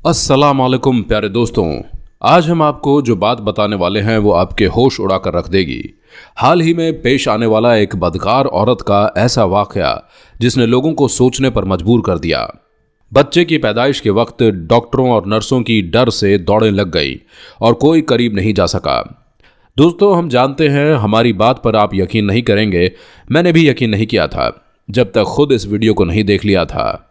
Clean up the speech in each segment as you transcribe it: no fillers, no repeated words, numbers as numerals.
अस्सलाम वालेकुम प्यारे दोस्तों। आज हम आपको जो बात बताने वाले हैं वो आपके होश उड़ा कर रख देगी। हाल ही में पेश आने वाला एक बदकार औरत का ऐसा वाकया जिसने लोगों को सोचने पर मजबूर कर दिया। बच्चे की पैदाइश के वक्त डॉक्टरों और नर्सों की डर से दौड़ें लग गई और कोई करीब नहीं जा सका। दोस्तों, हम जानते हैं हमारी बात पर आप यकीन नहीं करेंगे। मैंने भी यकीन नहीं किया था जब तक खुद इस वीडियो को नहीं देख लिया था।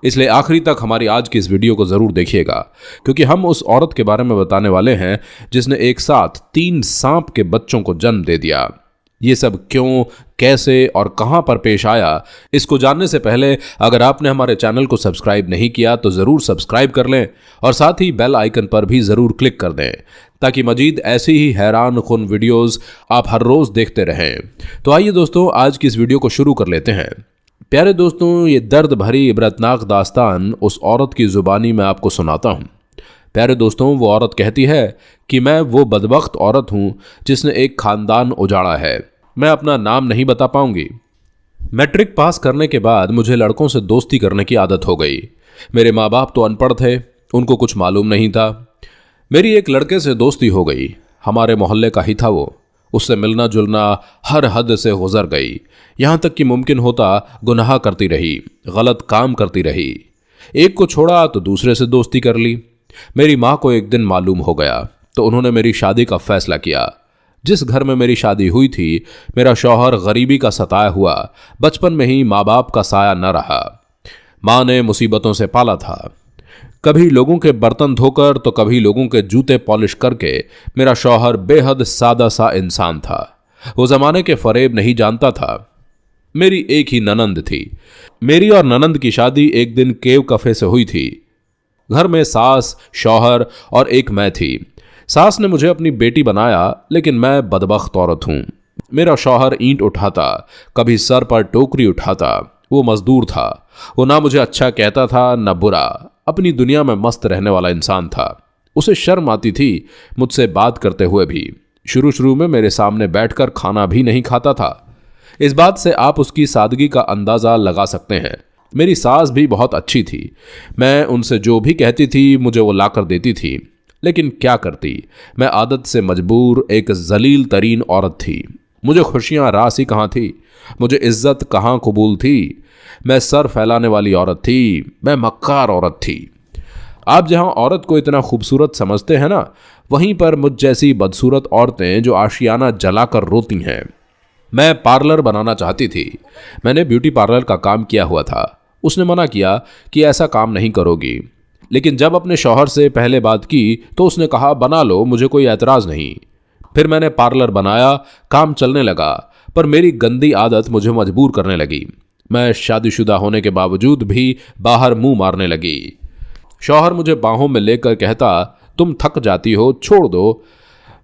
इसलिए आखिरी तक हमारी आज की इस वीडियो को ज़रूर देखिएगा, क्योंकि हम उस औरत के बारे में बताने वाले हैं जिसने एक साथ 3 सांप के बच्चों को जन्म दे दिया। ये सब क्यों, कैसे और कहां पर पेश आया, इसको जानने से पहले अगर आपने हमारे चैनल को सब्सक्राइब नहीं किया तो ज़रूर सब्सक्राइब कर लें और साथ ही बेल आइकन पर भी ज़रूर क्लिक कर दें, ताकि मजीद ऐसी ही हैरान कुन वीडियोज़ आप हर रोज़ देखते रहें। तो आइए दोस्तों, आज की इस वीडियो को शुरू कर लेते हैं। प्यारे दोस्तों, ये दर्द भरी इबरतनाक दास्तान उस औरत की ज़ुबानी में आपको सुनाता हूँ। प्यारे दोस्तों, वो औरत कहती है कि मैं वो बदबख्त औरत हूँ जिसने एक ख़ानदान उजाड़ा है। मैं अपना नाम नहीं बता पाऊंगी। मैट्रिक पास करने के बाद मुझे लड़कों से दोस्ती करने की आदत हो गई। मेरे माँ बाप तो अनपढ़ थे, उनको कुछ मालूम नहीं था। मेरी एक लड़के से दोस्ती हो गई, हमारे मोहल्ले का ही था वो। उससे मिलना जुलना हर हद से गुजर गई, यहाँ तक कि मुमकिन होता गुनाह करती रही, गलत काम करती रही। एक को छोड़ा तो दूसरे से दोस्ती कर ली। मेरी माँ को एक दिन मालूम हो गया तो उन्होंने मेरी शादी का फैसला किया। जिस घर में मेरी शादी हुई थी, मेरा शौहर गरीबी का सताया हुआ, बचपन में ही माँ बाप का साया न रहा। माँ ने मुसीबतों से पाला था। कभी लोगों के बर्तन धोकर तो कभी लोगों के जूते पॉलिश करके मेरा शौहर बेहद सादा सा इंसान था। वो ज़माने के फरेब नहीं जानता था। मेरी एक ही ननंद थी। मेरी और ननंद की शादी एक दिन केव कफे से हुई थी। घर में सास, शौहर और एक मैं थी। सास ने मुझे अपनी बेटी बनाया, लेकिन मैं बदबख्त औरत हूँ। मेरा शौहर ईंट उठाता, कभी सर पर टोकरी उठाता। वो मजदूर था। वो ना मुझे अच्छा कहता था न बुरा, अपनी दुनिया में मस्त रहने वाला इंसान था। उसे शर्म आती थी मुझसे बात करते हुए भी। शुरू में मेरे सामने बैठकर खाना भी नहीं खाता था। इस बात से आप उसकी सादगी का अंदाज़ा लगा सकते हैं। मेरी सास भी बहुत अच्छी थी। मैं उनसे जो भी कहती थी मुझे वो ला कर देती थी, लेकिन क्या करती, मैं आदत से मजबूर एक जलील तरीन औरत थी। मुझे खुशियाँ रास ही कहाँ थी, मुझे इज्जत कहाँ कबूल थी। मैं सर फैलाने वाली औरत थी, मैं मक्कार औरत थी। आप जहाँ औरत को इतना खूबसूरत समझते हैं ना, वहीं पर मुझ जैसी बदसूरत औरतें जो आशियाना जलाकर रोती हैं। मैं पार्लर बनाना चाहती थी। मैंने ब्यूटी पार्लर का काम किया हुआ था। उसने मना किया कि ऐसा काम नहीं करोगी, लेकिन जब अपने शौहर से पहले बात की तो उसने कहा बना लो, मुझे कोई एतराज़ नहीं। फिर मैंने पार्लर बनाया, काम चलने लगा, पर मेरी गंदी आदत मुझे मजबूर करने लगी। मैं शादीशुदा होने के बावजूद भी बाहर मुंह मारने लगी। शौहर मुझे बाहों में लेकर कहता, तुम थक जाती हो, छोड़ दो।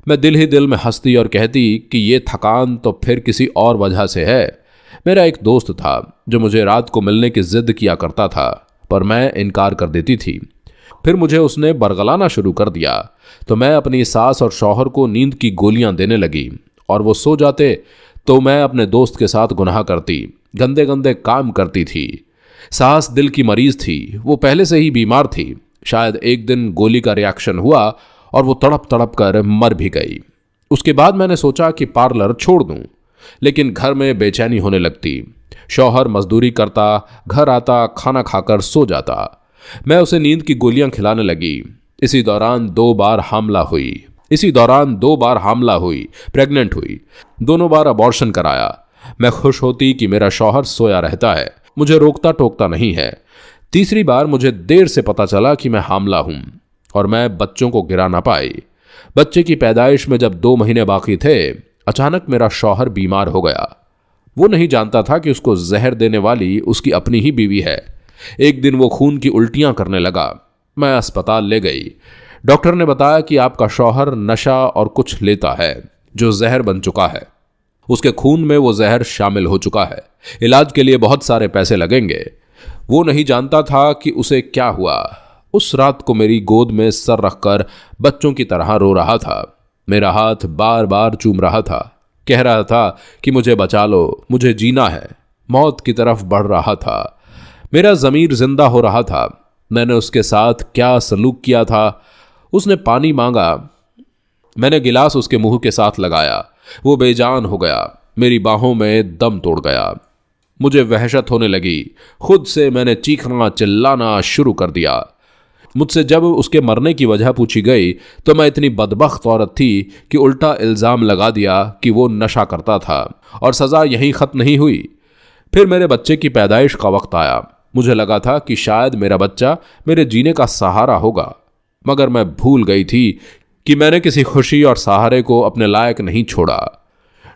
मैं दिल ही दिल में हंसती और कहती कि ये थकान तो फिर किसी और वजह से है। मेरा एक दोस्त था जो मुझे रात को मिलने की जिद किया करता था, पर मैं इनकार कर देती थी। फिर मुझे उसने बरगलाना शुरू कर दिया तो मैं अपनी सास और शौहर को नींद की गोलियां देने लगी, और वो सो जाते तो मैं अपने दोस्त के साथ गुनाह करती, गंदे गंदे काम करती थी। सास दिल की मरीज थी, वो पहले से ही बीमार थी। शायद एक दिन गोली का रिएक्शन हुआ और वो तड़प तड़प कर मर भी गई। उसके बाद मैंने सोचा कि पार्लर छोड़ दूं, लेकिन घर में बेचैनी होने लगती। शौहर मजदूरी करता, घर आता, खाना खाकर सो जाता। मैं उसे नींद की गोलियां खिलाने लगी। इसी दौरान 2 बार हामला हुई, प्रेग्नेंट हुई। दोनों बार अबॉर्शन कराया। मैं खुश होती कि मेरा शौहर सोया रहता है, मुझे रोकता टोकता नहीं है। तीसरी बार मुझे देर से पता चला कि मैं हामला हूं और मैं बच्चों को गिरा ना पाई। बच्चे की पैदाइश में जब 2 महीने बाकी थे, अचानक मेरा शौहर बीमार हो गया। वो नहीं जानता था कि उसको जहर देने वाली उसकी अपनी ही बीवी है। एक दिन वो खून की उल्टियां करने लगा। मैं अस्पताल ले गई। डॉक्टर ने बताया कि आपका शौहर नशा और कुछ लेता है जो जहर बन चुका है। उसके खून में वो जहर शामिल हो चुका है। इलाज के लिए बहुत सारे पैसे लगेंगे। वो नहीं जानता था कि उसे क्या हुआ। उस रात को मेरी गोद में सर रखकर बच्चों की तरह रो रहा था। मेरा हाथ बार बार चूम रहा था, कह रहा था कि मुझे बचा लो, मुझे जीना है। मौत की तरफ बढ़ रहा था। मेरा ज़मीर जिंदा हो रहा था। मैंने उसके साथ क्या सलूक किया था। उसने पानी मांगा, मैंने गिलास उसके मुंह के साथ लगाया। वो बेजान हो गया, मेरी बाहों में दम तोड़ गया। मुझे वहशत होने लगी। खुद से मैंने चीखना चिल्लाना शुरू कर दिया। मुझसे जब उसके मरने की वजह पूछी गई तो मैं इतनी बदबख्त औरत थी कि उल्टा इल्ज़ाम लगा दिया कि वो नशा करता था और सज़ा यहीं ख़त्म नहीं हुई। फिर मेरे बच्चे की पैदाइश का वक्त आया। मुझे लगा था कि शायद मेरा बच्चा मेरे जीने का सहारा होगा, मगर मैं भूल गई थी कि मैंने किसी खुशी और सहारे को अपने लायक नहीं छोड़ा।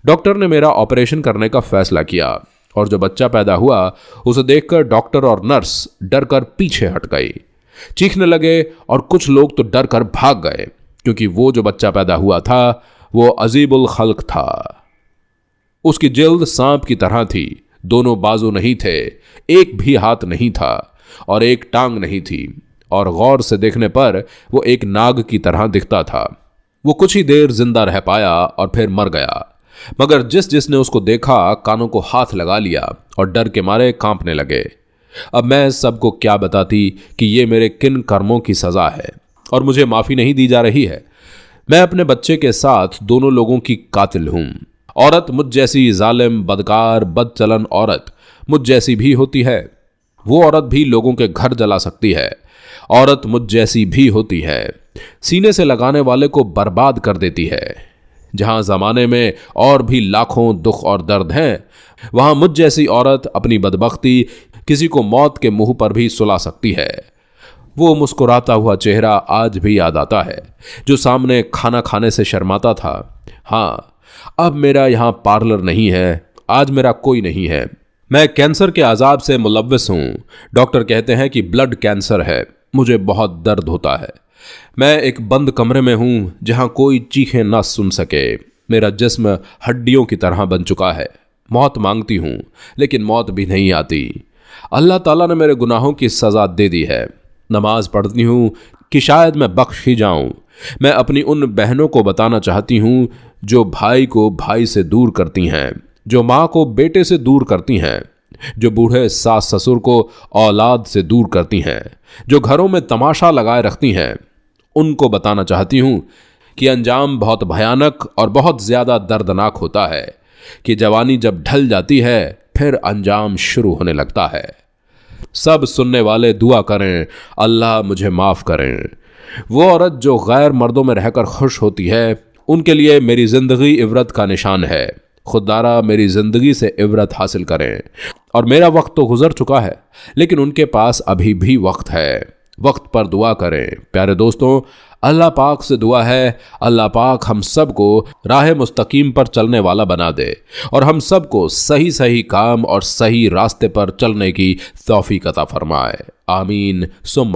डॉक्टर ने मेरा ऑपरेशन करने का फैसला किया और जो बच्चा पैदा हुआ उसे देखकर डॉक्टर और नर्स डर कर पीछे हट गई, चीखने लगे और कुछ लोग तो डर कर भाग गए, क्योंकि वो जो बच्चा पैदा हुआ था वो अजीबुल खल्क था। उसकी जिल्द सांप की तरह थी, दोनों बाजू नहीं थे, एक भी हाथ नहीं था और एक टांग नहीं थी, और गौर से देखने पर वो एक नाग की तरह दिखता था। वो कुछ ही देर जिंदा रह पाया और फिर मर गया, मगर जिसने उसको देखा कानों को हाथ लगा लिया और डर के मारे कांपने लगे। अब मैं सबको क्या बताती कि ये मेरे किन कर्मों की सज़ा है और मुझे माफ़ी नहीं दी जा रही है। मैं अपने बच्चे के साथ दोनों लोगों की कातिल हूँ। औरत मुझ जैसी जालिम, बदकार, बदचलन औरत मुझ जैसी भी होती है। वो औरत भी लोगों के घर जला सकती है। औरत मुझ जैसी भी होती है, सीने से लगाने वाले को बर्बाद कर देती है। जहां ज़माने में और भी लाखों दुख और दर्द हैं, वहां मुझ जैसी औरत अपनी बदबख्ती किसी को मौत के मुंह पर भी सुला सकती है। वो मुस्कुराता हुआ चेहरा आज भी याद आता है, जो सामने खाना खाने से शर्माता था। हाँ, अब मेरा यहाँ पार्लर नहीं है, आज मेरा कोई नहीं है। मैं कैंसर के अजाब से मुलव्वस हूँ। डॉक्टर कहते हैं कि ब्लड कैंसर है। मुझे बहुत दर्द होता है। मैं एक बंद कमरे में हूँ जहाँ कोई चीखें न सुन सके। मेरा जिस्म हड्डियों की तरह बन चुका है। मौत मांगती हूँ लेकिन मौत भी नहीं आती। अल्लाह ताला ने मेरे गुनाहों की सज़ा दे दी है। नमाज पढ़ती हूँ कि शायद मैं बख्श ही जाऊँ। मैं अपनी उन बहनों को बताना चाहती हूँ जो भाई को भाई से दूर करती हैं, जो माँ को बेटे से दूर करती हैं, जो बूढ़े सास ससुर को औलाद से दूर करती हैं, जो घरों में तमाशा लगाए रखती हैं। उनको बताना चाहती हूँ कि अंजाम बहुत भयानक और बहुत ज़्यादा दर्दनाक होता है, कि जवानी जब ढल जाती है फिर अंजाम शुरू होने लगता है। सब सुनने वाले दुआ करें, अल्लाह मुझे माफ़ करें। वो औरत जो गैर मर्दों में रहकर खुश होती है, उनके लिए मेरी ज़िंदगी इबरत का निशान है। खुदारा मेरी ज़िंदगी से इबरत हासिल करें। और मेरा वक्त तो गुजर चुका है, लेकिन उनके पास अभी भी वक्त है। वक्त पर दुआ करें। प्यारे दोस्तों, अल्लाह पाक से दुआ है, अल्लाह पाक हम सब को राह मुस्तकीम पर चलने वाला बना दे और हम सब को सही सही काम और सही रास्ते पर चलने की तौफीक अता फरमाए। आमीन सुम्मा